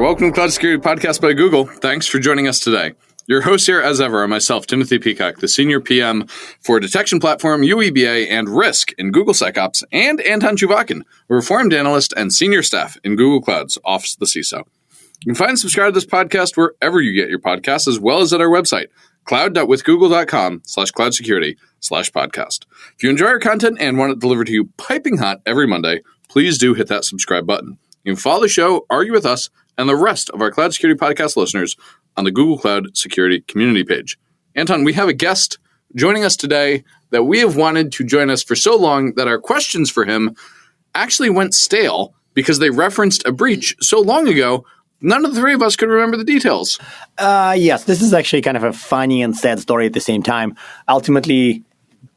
Welcome to Cloud Security Podcast by Google. Thanks for joining us today. Your hosts here, as ever, are myself, Timothy Peacock, the Senior PM for Detection Platform, UEBA, and Risk in Google SecOps, and Anton Chuvakin, a Reformed Analyst and Senior Staff in Google Cloud's Office of the CISO. You can find and subscribe to this podcast wherever you get your podcasts, as well as at our website, cloud.withgoogle.com/cloudsecurity/podcast. If you enjoy our content and want it delivered to you piping hot every Monday, please do hit that subscribe button. You can follow the show, argue with us, and the rest of our Cloud Security Podcast listeners on the Google Cloud Security community page. Anton, we have a guest joining us today that we have wanted to join us for so long that our questions for him actually went stale because they referenced a breach so long ago, none of the three of us could remember the details. Yes, this is actually kind of a funny and sad story at the same time. Ultimately,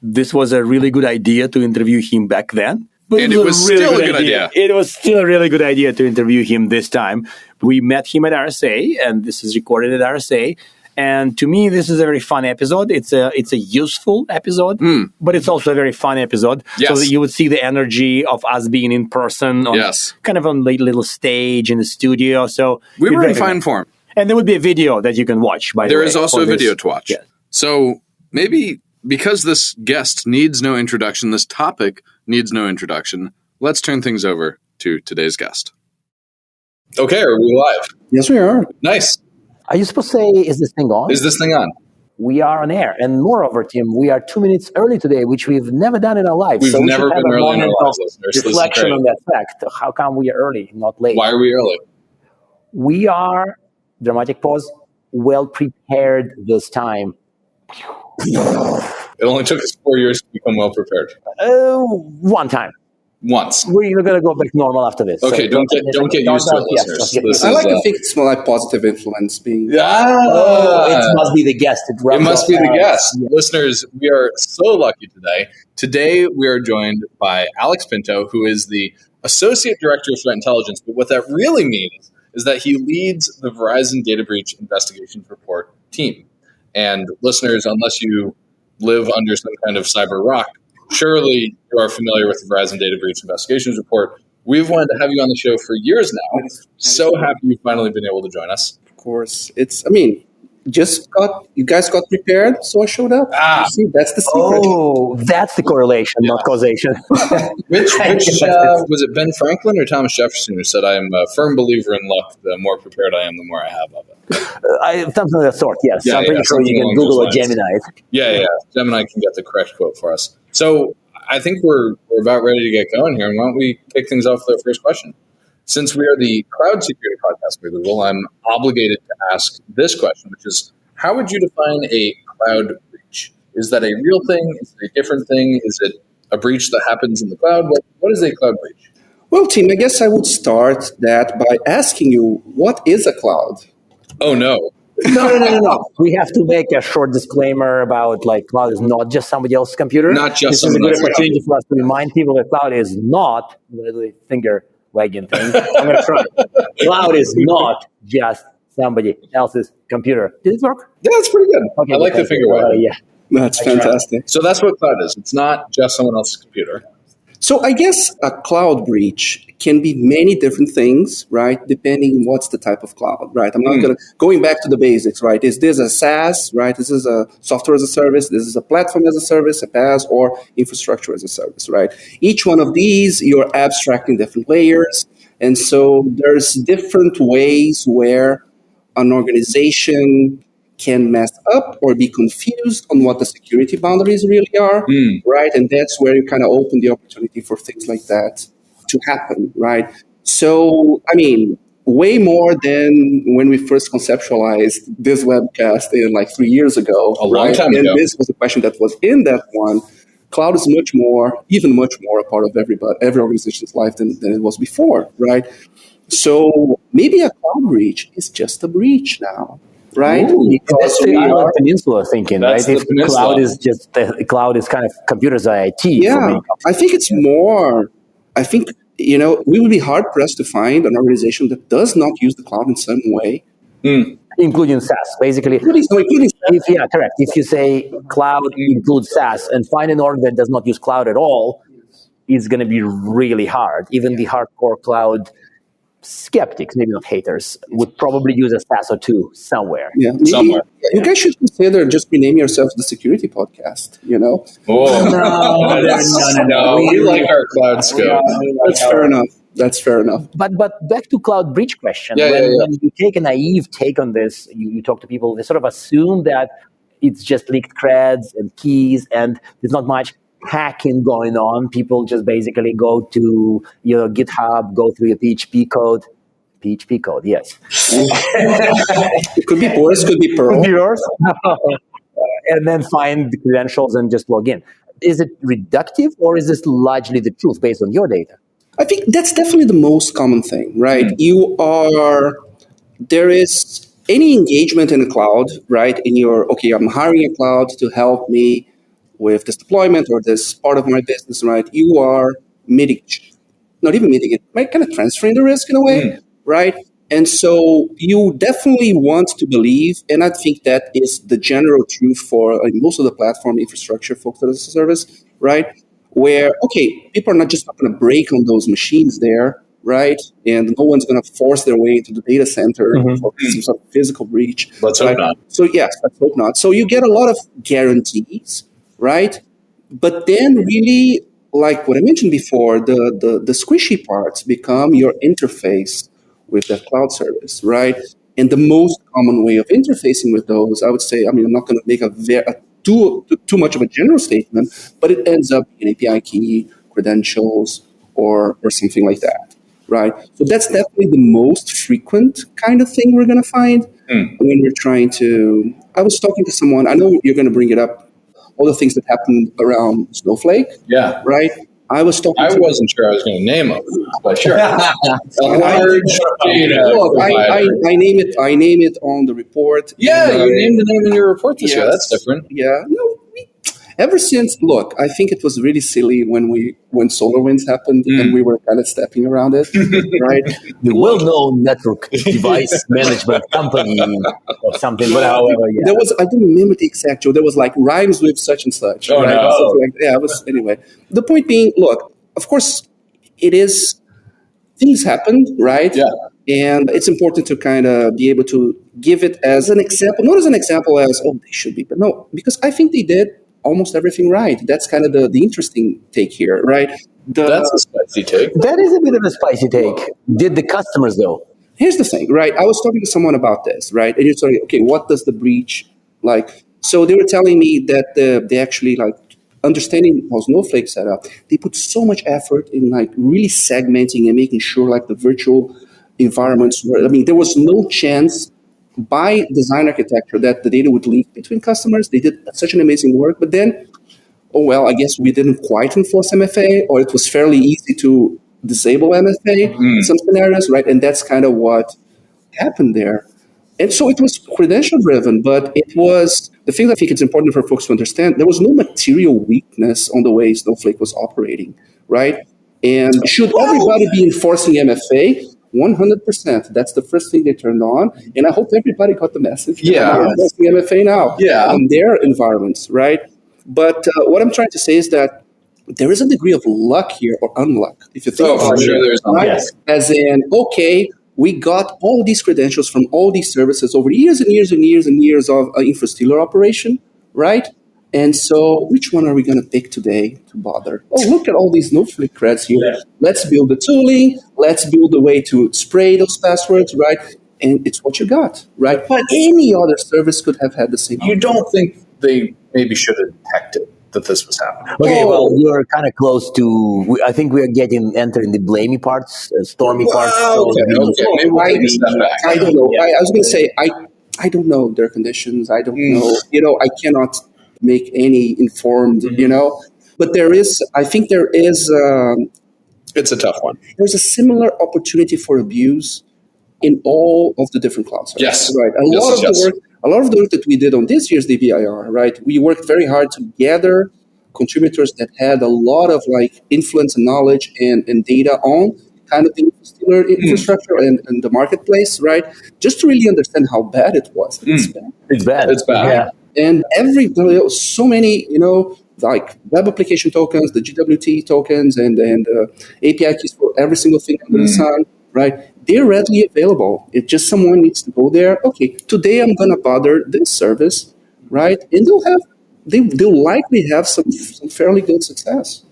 this was a really good idea to interview him back then. But and it was still a good idea. It was still a really good idea to interview him this time. We met him at RSA, and this is recorded at RSA. And to me, this is a very fun episode. It's a useful episode, but it's also a very fun episode. Yes. So that you would see the energy of us being in person, on kind of on a little stage in the studio. So we were in fine form. And there would be a video that you can watch, by the way. There is also a video to watch. Yeah. So maybe because this guest needs no introduction, this topic needs no introduction, let's turn things over to today's guest. Okay, are we live? Yes, we are. Nice. Are you supposed to say, is this thing on? Is this thing on? We are on air. And moreover, Tim, we are 2 minutes early today, which we've never done in our lives. We've never been early in our lives, listeners. Reflection on that fact. How come we are early, not late? Why are we early? We are, dramatic pause, well prepared this time. It only took us 4 years to become well prepared. One time. Once. We're going to go back normal after this. Okay, so don't get used to it, listeners. I like to think it's more like positive influence being... it must be the guest. It must be the guest. Yeah. Listeners, we are so lucky today. Today, we are joined by Alex Pinto, who is the Associate Director of Threat Intelligence. But what that really means is that he leads the Verizon Data Breach Investigations Report team. And listeners, unless you live under some kind of cyber rock, surely you are familiar with the Verizon Data Breach Investigations Report. We've wanted to have you on the show for years now. So happy you've finally been able to join us. Of course. You guys got prepared, so I showed up. You see, that's the secret. Oh, that's the correlation, not causation. Which was it Ben Franklin or Thomas Jefferson who said, I am a firm believer in luck. The more prepared I am, the more I have of it. Something of that sort, yes. I'm pretty sure you can Google a Gemini. Yeah. Gemini can get the correct quote for us. So I think we're about ready to get going here. And why don't we kick things off with our first question? Since we are the Cloud Security Podcast by Google, I'm obligated to ask this question, which is, how would you define a cloud breach? Is that a real thing? Is it a different thing? Is it a breach that happens in the cloud? What is a cloud breach? Well, Tim, I guess I would start that by asking you, what is a cloud? Oh, no. No. We have to make a short disclaimer about cloud is not just somebody else's computer. Not just This is a good opportunity for us to remind people that cloud is not the finger wagging thing. I'm going to try. Cloud is not just somebody else's computer. Did it work? Yeah, that's pretty good. Okay, I like the finger wagging. Yeah. That's fantastic. So that's what cloud is. It's not just someone else's computer. So I guess a cloud breach can be many different things, right? Depending what's the type of cloud, right? I'm not going back to the basics, right? Is this a SaaS, right? This is a software as a service. This is a platform as a service, a PaaS, or infrastructure as a service, right? Each one of these, you're abstracting different layers. And so there's different ways where an organization can mess up or be confused on what the security boundaries really are, right? And that's where you kind of open the opportunity for things like that to happen, right? So, way more than when we first conceptualized this webcast in 3 years ago. A long time ago. And this was a question that was in that one. Cloud is even much more a part of every organization's life than it was before, right? So maybe a cloud breach is just a breach now. Right? Because we are Peninsula thinking, right? If cloud is kind of computers are IT. Yeah, I think it's more. I think we would be hard pressed to find an organization that does not use the cloud in some way, including SaaS, basically. Including SaaS. Correct. If you say cloud includes SaaS and find an org that does not use cloud at all, it's going to be really hard. Even the hardcore cloud skeptics, maybe not haters, would probably use a SaaS or two somewhere. Yeah, maybe Somewhere. you guys should consider just rename yourselves the Security Podcast. Oh, no. We like our cloud scope. That's fair enough. That's fair enough. But back to cloud breach question. Yeah. When you take a naive take on this, you talk to people, they sort of assume that it's just leaked creds and keys and there's not much hacking going on. People just basically go to GitHub, go through your PHP code. PHP code, yes. It could be Boris, could be Perl. Could be yours. And then find the credentials and just log in. Is it reductive or is this largely the truth based on your data? I think that's definitely the most common thing, right? There is any engagement in the cloud, right? I'm hiring a cloud to help me with this deployment or this part of my business, right? You are not even mitigating, right? Kind of transferring the risk in a way, right? And so you definitely want to believe, and I think that is the general truth for most of the platform infrastructure folks as a service, right? Where, people are not just going to break on those machines there, right? And no one's going to force their way into the data center for some sort of physical breach. Let's hope not. So yes, let's hope not. So you get a lot of guarantees, right? But then really, like what I mentioned before, the squishy parts become your interface with that cloud service, right? And the most common way of interfacing with those, I would say, I'm not going to make too much of a general statement, but it ends up in API key, credentials, or something like that, right? So that's definitely the most frequent kind of thing we're going to find when we're trying to. I was talking to someone. I know you're going to bring it up. All the things that happened around Snowflake, right? I wasn't sure I was going to name them, but sure. I name it on the report. Yeah, you named the name in your report this year. That's different. Yeah. No, ever since, I think it was really silly when SolarWinds happened and we were kind of stepping around it, right? The well-known network device management company or something, but however, There was, I don't remember the exact joke. There was like rhymes with such and such. Oh, right? no. Anyway. The point being, of course, things happen, right? Yeah. And it's important to kind of be able to give it as an example, not as an example as, they should be, but no, because I think they did almost everything right. That's kind of the interesting take here, right? That's a spicy take. That is a bit of a spicy take. Did the customers, though? Here's the thing, right? I was talking to someone about this, right? And you're saying, what does the breach like? So they were telling me that they actually understanding how Snowflake set up. They put so much effort in really segmenting and making sure the virtual environments were. There was no chance by design architecture that the data would leak between customers. They did such an amazing work, but then, I guess we didn't quite enforce MFA, or it was fairly easy to disable MFA in some scenarios, right? And that's kind of what happened there. And so it was credential driven, but it was the thing that I think it's important for folks to understand. There was no material weakness on the way Snowflake was operating, right? And should everybody be enforcing MFA? 100%. That's the first thing they turned on. And I hope everybody got the message. Yeah. Enforcing MFA now in their environments, right? But what I'm trying to say is that there is a degree of luck here or unluck. If you think for sure there's right? Yes. As in, we got all these credentials from all these services over years and years and years and years of InfoStealer operation, right? And so which one are we going to pick today to bother? Look at all these Snowflake creds here. Yeah. Let's build the tooling. Let's build a way to spray those passwords, right? And it's what you got, right? But any other service could have had the same. You don't think they maybe should have detected that this was happening? Okay, well, you're kind of close to. I think we are entering the blamey parts, stormy parts. Okay. Maybe we'll take a step back. I don't know. I was going to say I don't know their conditions. I don't know. I cannot make any informed. But I think there is. It's a tough one. There's a similar opportunity for abuse in all of the different cloud services. Yes. Right. A lot of the work that we did on this year's DBIR, right? We worked very hard to gather contributors that had a lot of influence and knowledge and data on kind of the infrastructure and the marketplace, right? Just to really understand how bad it was. It's bad. It's bad. It's bad. Yeah. And so many, web application tokens, the GWT tokens, and API keys for every single thing under the sun, right? they're readily available. It's just someone needs to go there. Okay, today I'm going to bother this service, right? And they'll likely have some fairly good success.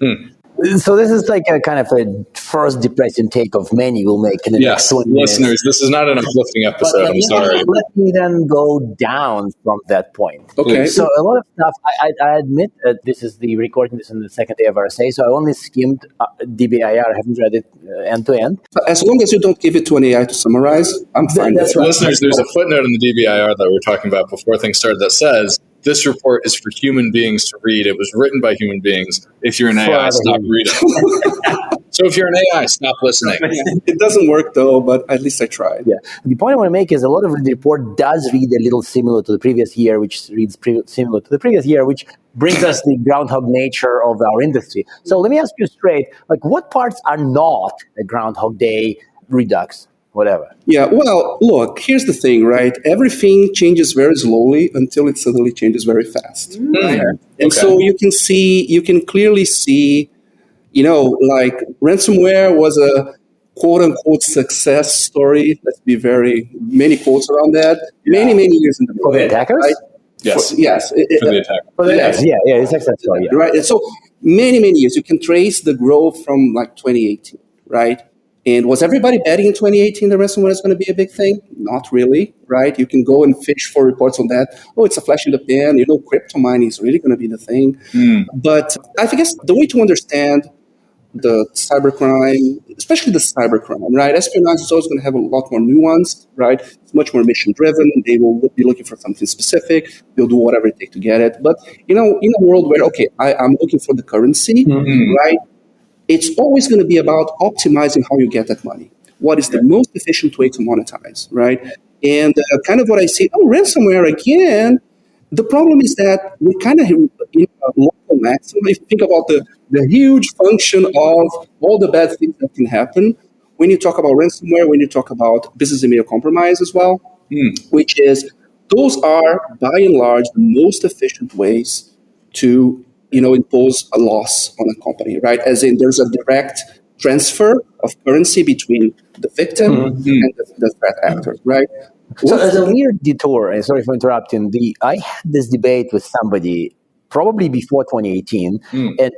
So this is like a kind of a first depressing take of many we'll make in the next 20 minutes. Listeners, this is not an uplifting episode. I'm sorry. Let me then go down from that point. Okay. So a lot of stuff, I admit this is the recording, this is on the second day of RSA, so I only skimmed DBIR, I haven't read it end to end. As long as you don't give it to an AI to summarize, I'm fine. That's right. Listeners, there's a footnote in the DBIR that we're talking about before things started that says, this report is for human beings to read. It was written by human beings. If you're an AI, stop reading. So if you're an AI, stop listening. It doesn't work though, but at least I tried. Yeah. The point I want to make is a lot of the report does read a little similar to the previous year, which reads similar to the previous year, which brings us the groundhog nature of our industry. So let me ask you straight, like what parts are not a Groundhog Day redux? Whatever. Yeah, well, look, here's the thing, right? Everything changes very slowly until it suddenly changes very fast. Right? And so you can clearly see, like ransomware was a quote unquote success story. Let's be many quotes around that. Many years in the For the attackers? Right? Yes. For the attacker. For the attackers, yeah, it's a success story. Yeah. Right. And so many years. You can trace the growth from like 2018, right? And was everybody betting in 2018 the ransomware is going to be a big thing? Not really, right? You can go and fish for reports on that. Oh, it's a flash in the pan. Crypto mining is really going to be the thing. But I guess the way to understand the cybercrime, especially the cybercrime, right? Espionage is always going to have a lot more nuance, right? It's much more mission-driven. They will be looking for something specific. They'll do whatever it takes to get it. But, in a world where, okay, I'm looking for the currency, right? It's always going to be about optimizing how you get that money. What is the most efficient way to monetize, right? And kind of what I see, ransomware again. The problem is that we kind of local maximum. If you think about the huge function of all the bad things that can happen, when you talk about ransomware, when you talk about business email compromise as well, which is those are by and large the most efficient ways to impose a loss on a company, right? As in there's a direct transfer of currency between the victim and the threat actor, right? So as a weird detour, and sorry for interrupting, I had this debate with somebody probably before 2018 and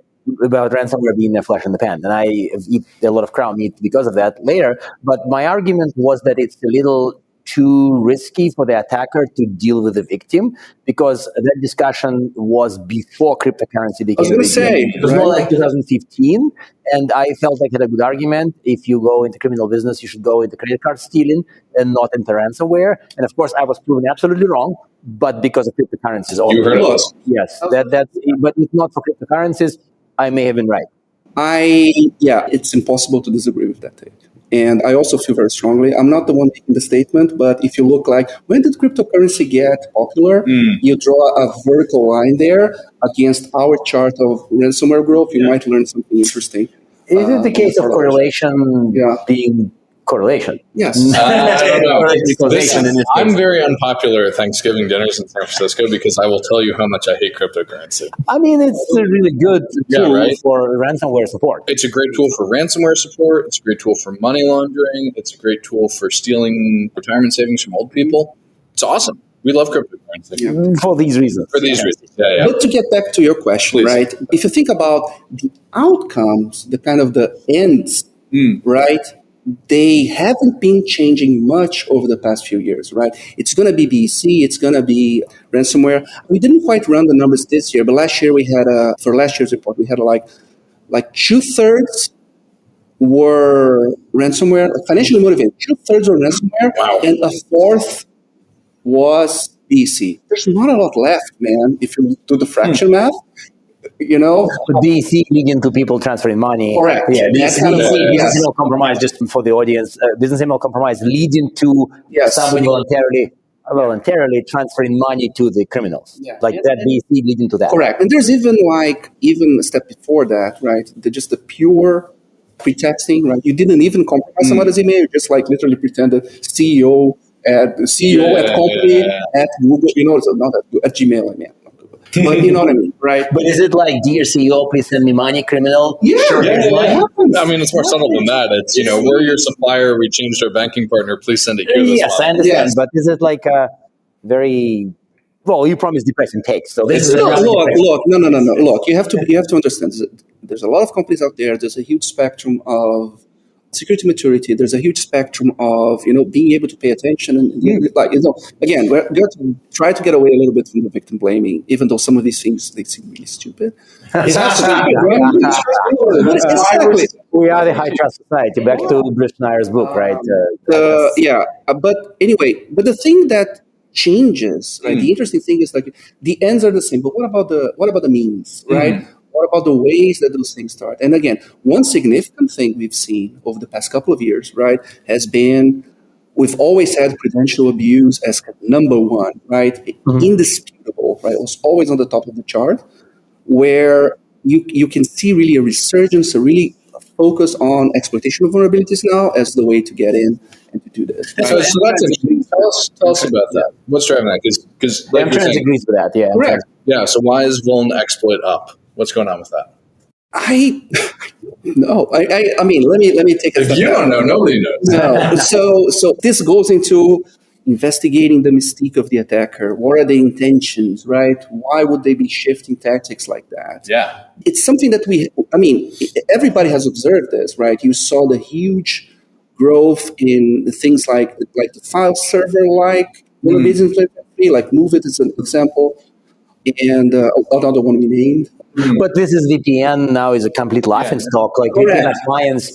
about ransomware being a flash in the pan. And I eat a lot of crown meat because of that later. But my argument was that it's a little too risky for the attacker to deal with the victim because that discussion was before cryptocurrency became I was going to say, it was more like 2015, and I felt like I had a good argument. If you go into criminal business, you should go into credit card stealing and not into ransomware. And of course, I was proven absolutely wrong, but because of cryptocurrencies. You heard of us. Yes, but if not for cryptocurrencies, I may have been right. It's impossible to disagree with that take. And I also feel very strongly, I'm not the one making the statement, but if you look like, when did cryptocurrency get popular? You draw a vertical line there against our chart of ransomware growth, you might learn something interesting. Is it the case of correlation being correlation? Yes. I don't know. I'm very unpopular at Thanksgiving dinners in San Francisco because I will tell you how much I hate cryptocurrency. I mean, it's a really good tool for ransomware support. It's a great tool for ransomware support. It's a great tool for money laundering. It's a great tool for stealing retirement savings from old people. It's awesome. We love cryptocurrency. For these reasons. Yeah. But to get back to your question, right? If you think about the outcomes, the kind of the ends, right? They haven't been changing much over the past few years, right? It's going to be BEC, it's going to be ransomware. We didn't quite run the numbers this year, but last year we had for last year's report, we had like 2/3 were ransomware, financially motivated. 2/3 were ransomware, and a fourth was BEC. There's not a lot left, man, if you do the fraction math. BEC leading to people transferring money. Correct. Yeah, business email compromise, just for the audience, business email compromise leading to somebody voluntarily transferring money to the criminals. That BEC leading to that. Correct. And there's even a step before that, right? Just the pure pretexting, right? You didn't even compromise somebody's email. You just literally pretended CEO at company at Google, not at Gmail, I mean. But you know what I mean, right? But is it like, dear CEO, please send me money, criminal? Yeah, I mean, it's more subtle than that. It's, we're your supplier. We changed our banking partner. Please send it here. Yes, I understand. Yes. But is it like a very... Well, you promised depressing takes, so this is No, look, you have to understand. There's a lot of companies out there. There's a huge spectrum of security maturity. There's a huge spectrum of being able to pay attention and again, we're going to try to get away a little bit from the victim blaming, even though some of these things they seem really stupid. Exactly. We are the high trust society. Back to Bruce Schneyer's book, right? But anyway, but the thing that changes, right? The interesting thing is like the ends are the same, but what about the means, right? What about the ways that those things start? And again, one significant thing we've seen over the past couple of years, right, has been we've always had credential abuse as number one, right? Indisputable, right? It was always on the top of the chart, where you can see really a resurgence, a really focus on exploitation of vulnerabilities now as the way to get in and to do this. Right? So that's interesting. Tell us about that. What's driving that? Because Trans agrees with that, yeah. Correct. Yeah, so why is vuln exploit up? What's going on with that? I mean, let me take a step back. If you don't know, nobody knows. No. So this goes into investigating the mystique of the attacker. What are the intentions, right? Why would they be shifting tactics like that? Yeah. It's something that everybody has observed this, right? You saw the huge growth in things like the file server-like vulnerabilities, like Move It is an example, and another one we named. But this is VPN now is a complete laughing stock. Like VPN appliance,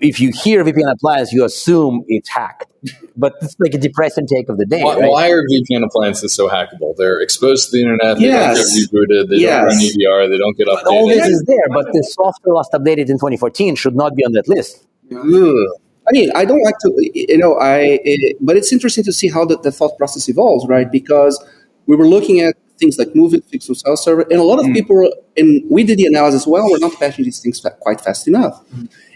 if you hear VPN appliance, you assume it's hacked. But it's like a depressing take of the day. Why are VPN appliances so hackable? They're exposed to the internet. They don't get rebooted. They don't run EDR. They don't get updated. All this is there, but the software last updated in 2014 should not be on that list. I mean, I don't like to, but it's interesting to see how the thought process evolves, right? Because we were looking at things like Move It, Fix It, File Server, and a lot of people, and we did the analysis, we're not patching these things quite fast enough.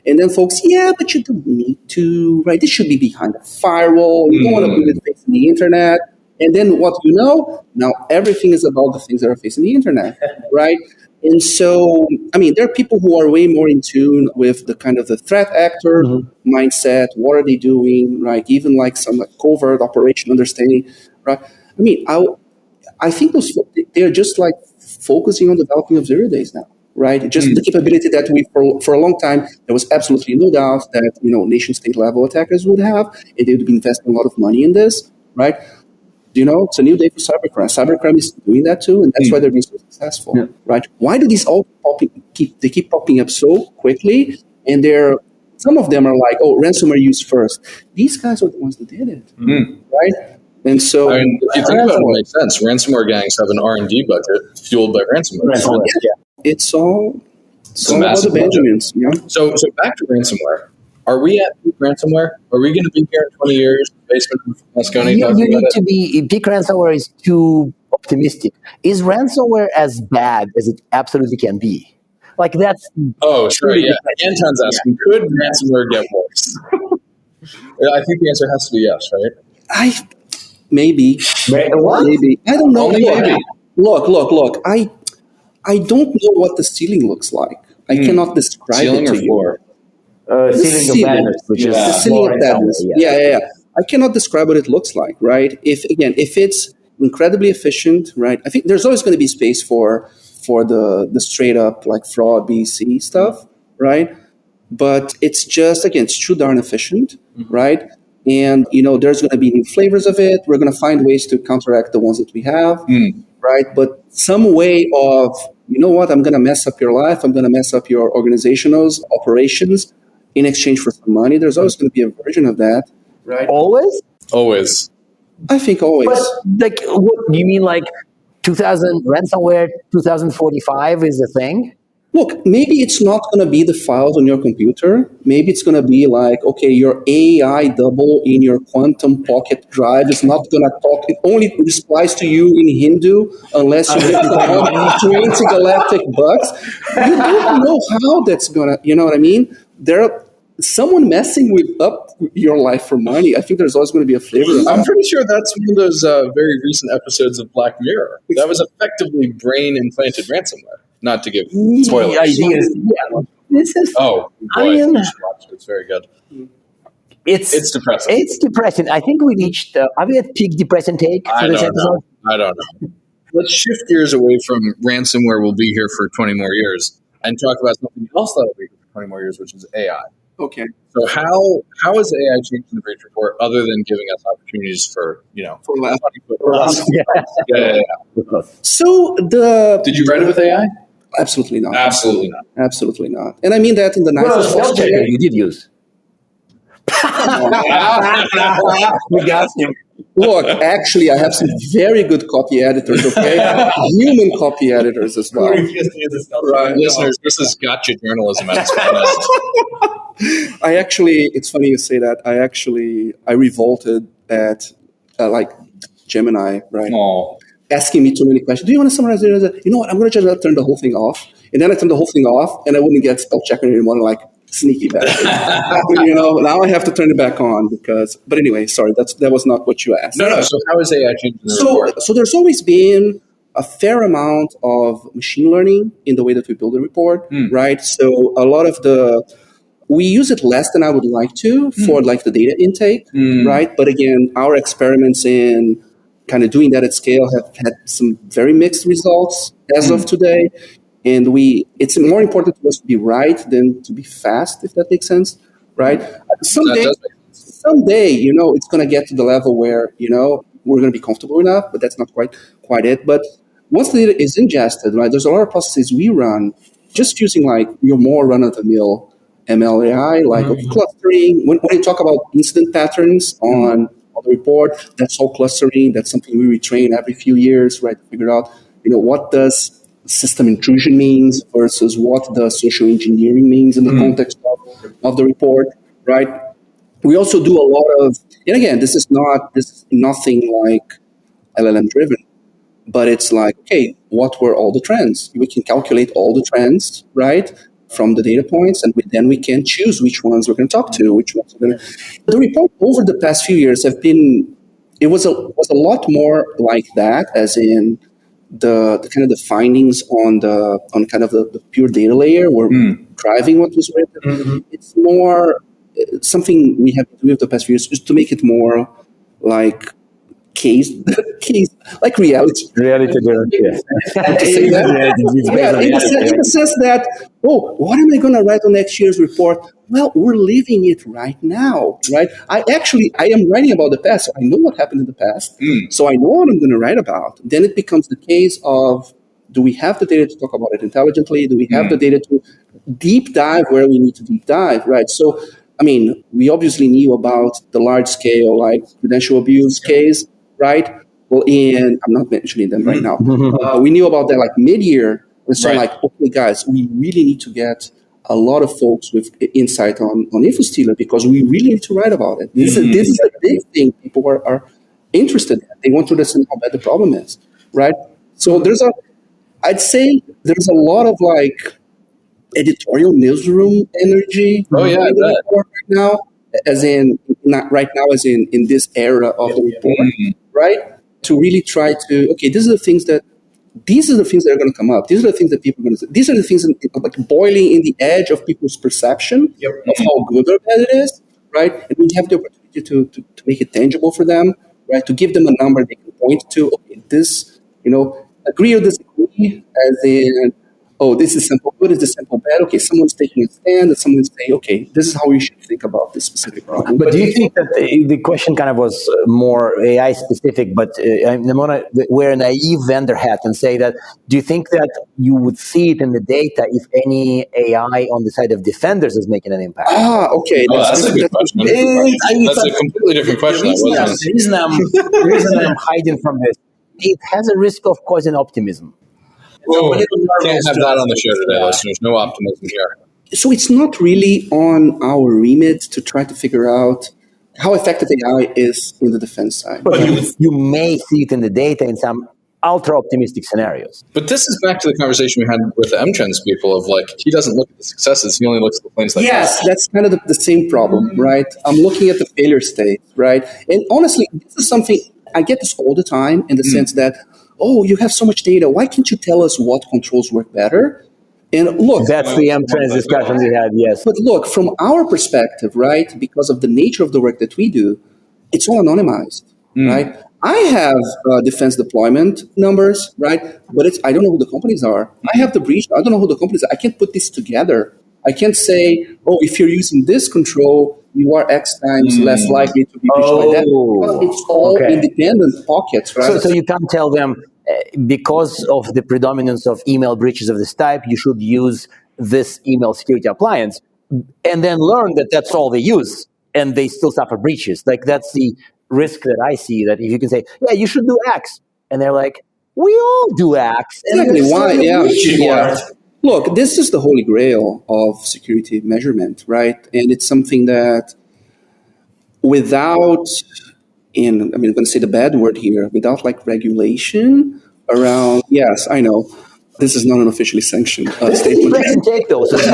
And then folks, but you don't need to, right? This should be behind a firewall. You don't want to put it facing the internet. And then what now everything is about the things that are facing the internet, right? And so, I mean, there are people who are way more in tune with the kind of the threat actor mindset. What are they doing, right? Even like some covert operation understanding, right? I mean, I think they're just like focusing on developing of 0 days now, right? Just the capability that for a long time, there was absolutely no doubt that, nation state level attackers would have, and they would be investing a lot of money in this, right? It's a new day for cybercrime. Cybercrime is doing that too, and that's why they're being so successful, right? Why do these all keep popping up so quickly? And some of them are like, ransomware use first. These guys are the ones that did it, right? And so, if you think about it, it makes sense. Ransomware gangs have an R&D budget fueled by ransomware. It's all about the Benjamins. Yeah. So back to ransomware. Are we at peak ransomware? Are we going to be here in 20 years? Basement of Moscone. You need to be. Peak ransomware is too optimistic. Is ransomware as bad as it absolutely can be? Like that's. Oh, sure. Yeah. Anton's asking, could ransomware get worse? I think the answer has to be yes, right? Maybe. What? Maybe. I don't know. Maybe. Look. I don't know what the ceiling looks like. I cannot describe ceiling it to or floor? Ceiling of madness, which is the ceiling of madness. Yeah. I cannot describe what it looks like, right? If it's incredibly efficient, right? I think there's always going to be space for the straight up like fraud, BC stuff, right? But it's just it's too darn efficient, right? And there's going to be new flavors of it. We're going to find ways to counteract the ones that we have, right? But some way of I'm going to mess up your life. I'm going to mess up your organizational's operations in exchange for some money. There's always going to be a version of that, right? Always. I think always. But what do you mean? Like 2000 ransomware 2045 is a thing? Look, maybe it's not going to be the files on your computer. Maybe it's going to be like, okay, your AI double in your quantum pocket drive is not going to talk. It only replies to you in Hindu unless you get $20 galactic bucks. You don't know how that's going to, you know what I mean? Someone messing with your life for money, I think there's always going to be a flavor of I'm that. pretty sure that's one of those very recent episodes of Black Mirror. That was effectively brain-implanted ransomware. Not to give spoilers. The idea is, this is. Oh, boy. I mean, You should watch it. It's very good. It's depressing. It's depressing. I think we reached. Are we at peak depressing take for this episode? I don't know. Let's shift gears away from ransomware will be here for 20 more years and talk about something else that will be here for 20 more years, which is AI. Okay. So how has AI changed in the breach report other than giving us opportunities for, For last. Yeah. So Did you write it with AI? Absolutely not. Absolutely not. Absolutely not. And I mean that in the nicest Spell checker way. you did use. We got him. Look, actually, I have some very good copy editors, okay? Human copy editors as well. Right. Listeners, this is gotcha journalism at its finest. It's funny you say that. I revolted at Gemini, right? Oh. Asking me too many questions. Do you want to summarize it? You know what? I'm going to just turn the whole thing off. And then I turn the whole thing off, and I wouldn't get spell checker anymore. Like, sneaky bastard. Now I have to turn it back on but anyway, sorry, that was not what you asked. No. So how is AI changing the report? So there's always been a fair amount of machine learning in the way that we build a report, right? So a lot of we use it less than I would like to for like the data intake, right? But again, our experiments in kind of doing that at scale have had some very mixed results as of today. And it's more important to us to be right than to be fast, if that makes sense, right? Someday, it's going to get to the level where, we're going to be comfortable enough, but that's not quite it. But once the data is ingested, right, there's a lot of processes we run just using like your more run-of-the-mill ML AI, like clustering. When you talk about incident patterns on the report, that's all clustering. That's something we retrain every few years, right, to figure out, what does system intrusion means versus what the social engineering means in the context of the report, right? We also do a lot of, and again, this is nothing like LLM driven, but it's like, okay, what were all the trends? We can calculate all the trends, right, from the data points, and then we can choose which ones we're going to talk to, which ones we're going to. The report over the past few years was a lot more like that, as in the kind of the findings on kind of the pure data layer were driving what was written. It's more something we have to do with the past few years is to make it more like case like reality. Reality driven. In the sense that, what am I going to write on next year's report? Well, we're living it right now, right? I am writing about the past, so I know what happened in the past, so I know what I'm going to write about. Then it becomes the case of, do we have the data to talk about it intelligently? Do we have the data to deep dive where we need to deep dive, right? So, I mean, we obviously knew about the large scale, like credential abuse case, right? Well, and I'm not mentioning them right now. We knew about that like mid-year. And so like, okay, guys, we really need to get a lot of folks with insight on InfoStealer because we really need to write about it. This is a big thing people are interested in. They want to understand how bad the problem is, right? So I'd say there's a lot of like editorial newsroom energy right now, as in this era of the report, right? To really try to, okay, these are the things that are going to come up. These are the things that people are going to say. These are the things that like boiling in the edge of people's perception of how good or bad it is, right? And we have the opportunity to make it tangible for them, right? To give them a number they can point to. Okay, this, agree or disagree, as in, this is simple good, this is simple bad. Okay, someone's taking a stand, and someone's saying, okay, this is how we should think about this specific problem. But do you think that the question kind of was more AI specific, but I'm going to wear a naive vendor hat and say that, do you think that you would see it in the data if any AI on the side of defenders is making an impact? Okay. That's a good question. That's a completely different question. The reason I'm hiding from this, it has a risk of causing optimism. Can't have that on the show today, listeners. No optimism here. So it's not really on our remit to try to figure out how effective AI is in the defense side. But you may see it in the data in some ultra optimistic scenarios. But this is back to the conversation we had with the M-Trends people of like, he doesn't look at the successes, he only looks at the things that Yes, that's kind of the same problem, right? I'm looking at the failure state, right? And honestly, this is something, I get this all the time in the sense that, oh, you have so much data. Why can't you tell us what controls work better? And look, That's the M-Trends discussion we had, yes. but look, from our perspective, right, because of the nature of the work that we do, it's all anonymized, right? I have defense deployment numbers, right? But I don't know who the companies are. I have the breach. I don't know who the companies are. I can't put this together. I can't say, oh, if you're using this control, you are X times less likely to be breached by that. Because it's all independent pockets, right? So you can't tell them, because of the predominance of email breaches of this type, you should use this email security appliance, and then learn that that's all they use, and they still suffer breaches. Like, that's the risk that I see, that if you can say, yeah, you should do X, and they're like, we all do X. Exactly. Why? Yeah. Look, this is the holy grail of security measurement, right? And it's something that without, I'm going to say the bad word here, without like regulation around, yes, I know, this is not an officially sanctioned statement. Press and take those. Unless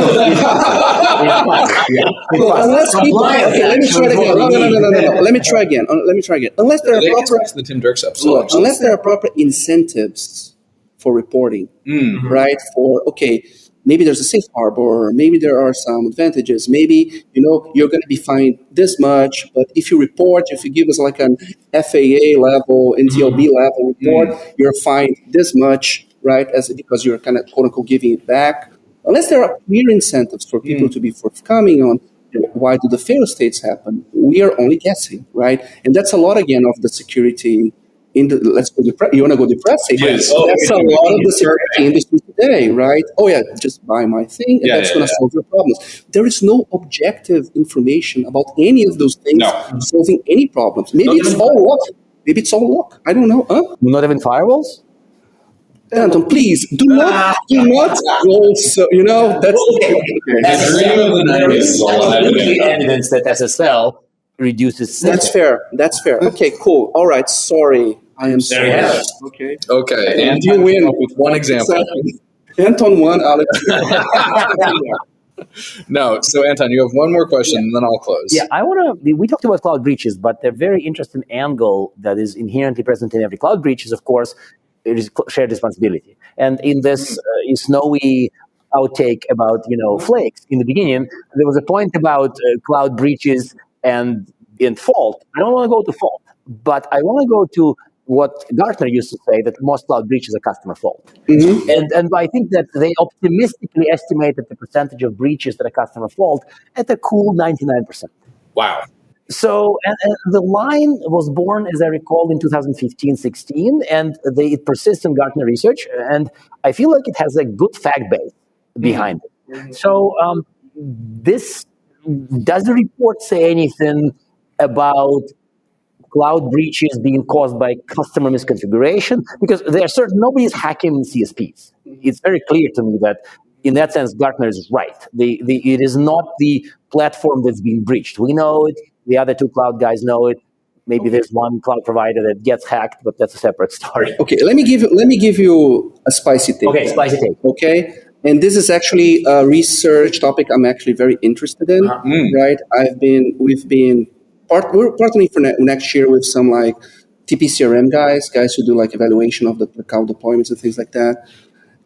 people, let me try again. No. Let me try again. Unless there are proper, the Tim Dirks episode. Unless there are proper incentives for reporting, right? Maybe there's a safe harbor, maybe there are some advantages, maybe, you're going to be fined this much, but if you give us like an FAA level, NTLB level report, you're fined this much, right? Because you're kind of quote unquote giving it back. Unless there are clear incentives for people to be forthcoming on why do the fail states happen, we are only guessing, right? And that's a lot again of the security let's go you want to go depressing? Yes. That's a lot of the security industry today, right? Oh yeah, just buy my thing and that's going to solve your problems. There is no objective information about any of those things solving any problems. Maybe it's all luck. I don't know. Not even firewalls? Anton, please do not go. So that's the evidence that SSL reduces. That's fair. Okay, cool. All right. Sorry, I am sorry. Okay, and you win with one example. Exactly. Anton won, Alex. No, so Anton, you have one more question, and then I'll close. Yeah, we talked about cloud breaches, but a very interesting angle that is inherently present in every cloud breach is, of course, it is shared responsibility. And in this snowy outtake about, flakes in the beginning, there was a point about cloud breaches and in fault. I don't want to go to fault, but I want to go to what Gartner used to say, that most cloud breaches are customer fault. And I think that they optimistically estimated the percentage of breaches that are customer fault at a cool 99%. Wow. So and the line was born, as I recall, in 2015-16, and it persists in Gartner research, and I feel like it has a good fact base behind it. So does the report say anything about cloud breaches being caused by customer misconfiguration? Because nobody's hacking CSPs. It's very clear to me that in that sense, Gartner is right. It is not the platform that's being breached. We know it. The other two cloud guys know it. Maybe there's one cloud provider that gets hacked, but that's a separate story. Okay, let me give you a spicy take. Okay, spicy take. Okay, and this is actually a research topic I'm actually very interested in. Right? We're partnering for next year with some like TPCRM guys who do like evaluation of the cloud deployments and things like that.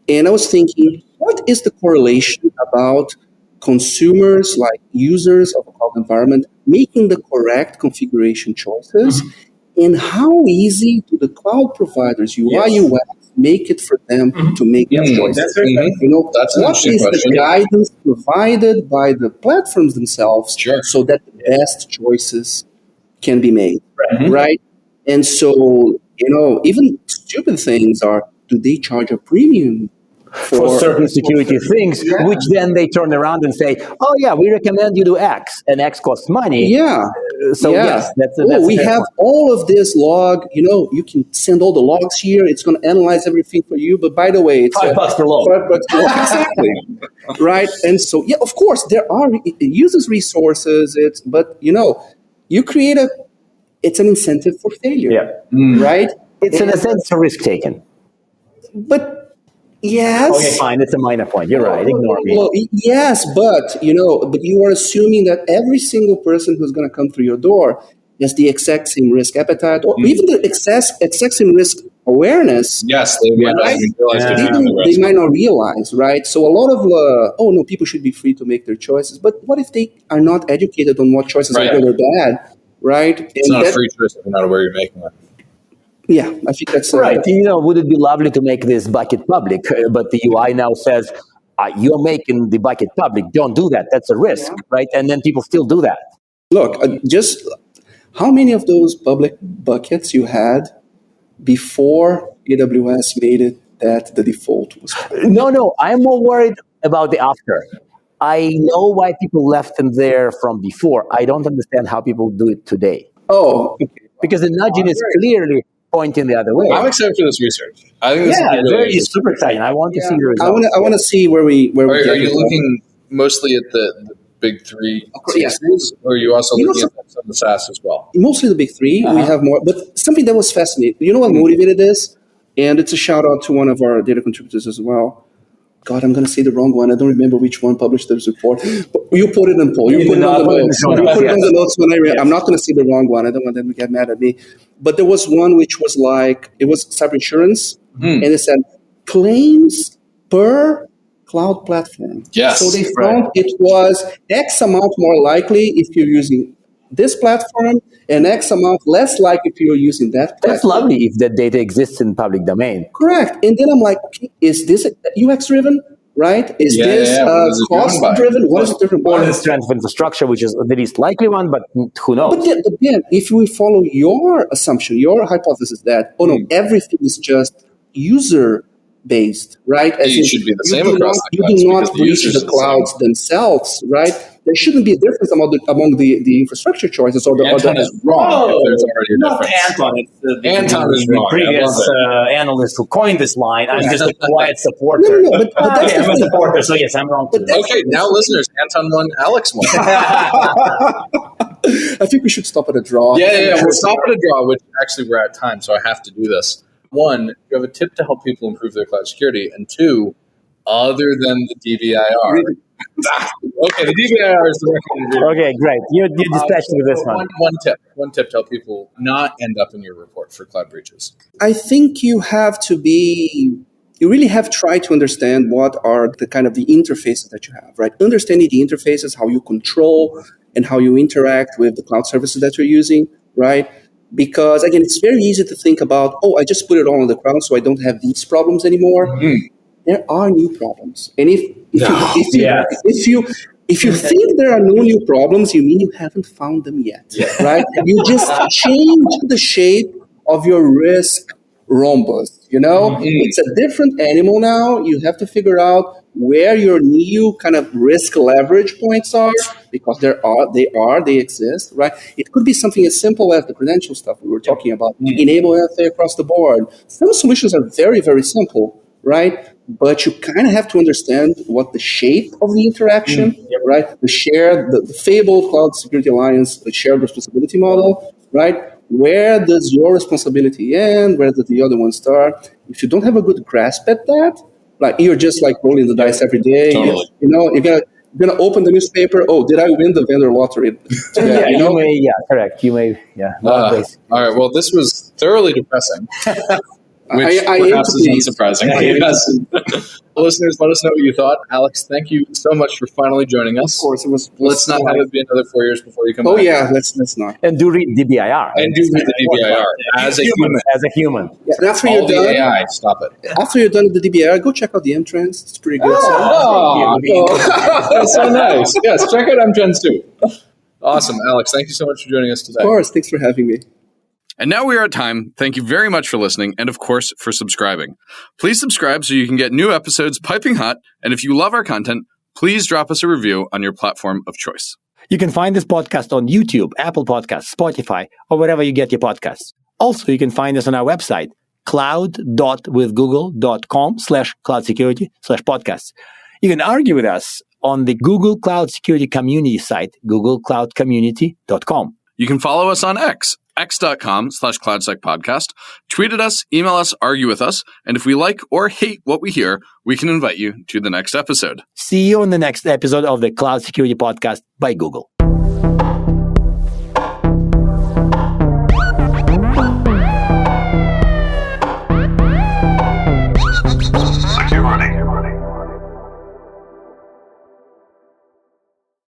And I was thinking, what is the correlation about consumers, like users of a cloud environment, making the correct configuration choices, and how easy do the cloud providers, UI, UX, make it for them to make those choices? That's very that's what is the guidance provided by the platforms themselves so that the best choices can be made, right? And so, even stupid things do they charge a premium for certain security things, which then they turn around and say, oh yeah, we recommend you do X, and X costs money. Yes, that's we have all of this log, you can send all the logs here, it's going to analyze everything for you, but by the way, it's $5 per log. Exactly. Right? And so, of course, there are, it uses resources, but you create it's an incentive for failure, right? It's in a sense a risk taken. But yes. Okay, fine. It's a minor point. You're right. Ignore me. Well, yes, but you are assuming that every single person who's going to come through your door has the exact same risk appetite, or even the exact same risk awareness. Yes, they might not even realize they're taking the They risk. might not realize, right? So a lot of people should be free to make their choices. But what if they are not educated on what choices are good or bad, right? It's not a free choice if you're not aware you're making it. Yeah, I think that's right. Would it be lovely to make this bucket public? But the UI now says, you're making the bucket public. Don't do that. That's a risk, right? And then people still do that. Look, just how many of those public buckets you had before AWS made it that the default was? No. I'm more worried about the after. I know why people left them there from before. I don't understand how people do it today. Oh, okay. Because the nudging is clearly pointing the other way. I'm excited for this research. I think this is really it's super exciting. I want to see the results. I want to see where we Are you looking mostly at the big three cases, or are you also looking at some of the SaaS as well? Mostly the big three. We have more, but something that was fascinating. You know what motivated this? And it's a shout out to one of our data contributors as well. God, I'm going to say the wrong one. I don't remember which one published this report. But you put it in poll. You put it on the notes. You put it on the notes when I read. I'm not going to say the wrong one. I don't want them to get mad at me. But there was one which was like, it was cyber insurance. And it said claims per cloud platform. Yes. So they found it was X amount more likely if you're using this platform and X amount less likely if you're using that platform. That's lovely if that data exists in public domain. Correct. And then I'm like, okay, is this UX driven? Right? Is this cost driven? What is it driven by? Or the strength of infrastructure, which is the least likely one, but who knows? But then, if we follow your assumption, your hypothesis that, everything is just user based, right? As it should be the same across the clouds. You do not breach the clouds themselves, right? There shouldn't be a difference among the infrastructure choices or the Anton is wrong. There's already a difference. Anton. It's Anton is wrong. The previous analyst who coined this line. I'm just a quiet supporter. No, but that's I'm a supporter, so yes, I'm wrong too. Okay, now listeners, Anton won, Alex won. I think we should stop at a draw. Yeah. We'll stop at a draw, which actually we're at time, so I have to do this. One, you have a tip to help people improve their cloud security, and two, other than the DBIR. Okay, the DBIR is the recommended. Okay, great. You dispatched with this one. One tip to help people not end up in your report for cloud breaches. I think you really have tried to understand what are the kind of the interfaces that you have, right? Understanding the interfaces, how you control and how you interact with the cloud services that you're using, right? Because again, it's very easy to think about, I just put it all on the cloud so I don't have these problems anymore. Mm-hmm. There are new problems. And if you think there are no new problems, you mean you haven't found them yet, right? You just change the shape of your risk rhombus, It's a different animal now. You have to figure out where your new kind of risk leverage points are, because they exist, right? It could be something as simple as the credential stuff we were talking about, enable LFA across the board. Some solutions are very, very simple, right? But you kind of have to understand what the shape of the interaction, right? The fabled Cloud Security Alliance, the shared responsibility model, right? Where does your responsibility end? Where does the other one start? If you don't have a good grasp at that, like you're just like rolling the dice every day. Totally. You're gonna open the newspaper. Oh, did I win the vendor lottery? You may. Yeah, correct. You may. Yeah. All right. Well, this was thoroughly depressing. Which perhaps is unsurprising. Yes. Listeners, let us know what you thought. Alex, thank you so much for finally joining us. Of course, it was. Let's not have it be another 4 years before you come back. Oh yeah, let's not. And do read DBIR. And do read the DBIR as a human. As a human. Yeah, and after you're done, AI, stop it. After you're done with the DBIR, go check out the M-Trends. It's pretty good. That's so nice. Yes, check out M-Trends too. Awesome, Alex. Thank you so much for joining us today. Of course. Thanks for having me. And now we are at time. Thank you very much for listening and, of course, for subscribing. Please subscribe so you can get new episodes piping hot. And if you love our content, please drop us a review on your platform of choice. You can find this podcast on YouTube, Apple Podcasts, Spotify, or wherever you get your podcasts. Also, you can find us on our website, cloud.withgoogle.com/cloudsecurity/podcasts. You can argue with us on the Google Cloud Security Community site, googlecloudcommunity.com. You can follow us on X x.com/CloudSecPodcast. Tweet at us, email us, argue with us, and if we like or hate what we hear, we can invite you to the next episode. See you on the next episode of the Cloud Security Podcast by Google.